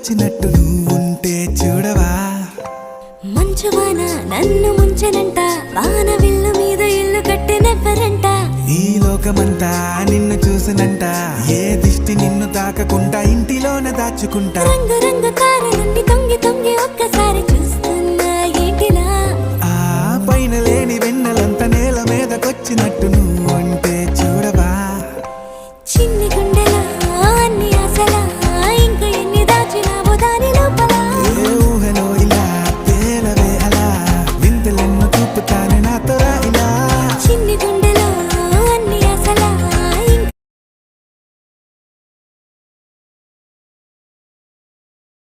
వచ్చినట్టు నువ్వుంటే చూడవా మంచువాన నన్ను ముంచనంట వాన విల్లు మీద ఇల్లు కట్టినెవ్వరంట ఈ లోకమంతా నిన్ను చూసినంట ఏ దిష్టి నిన్ను తాకకుండా ఇంటిలోన దాచుకుంటా రంగు రంగు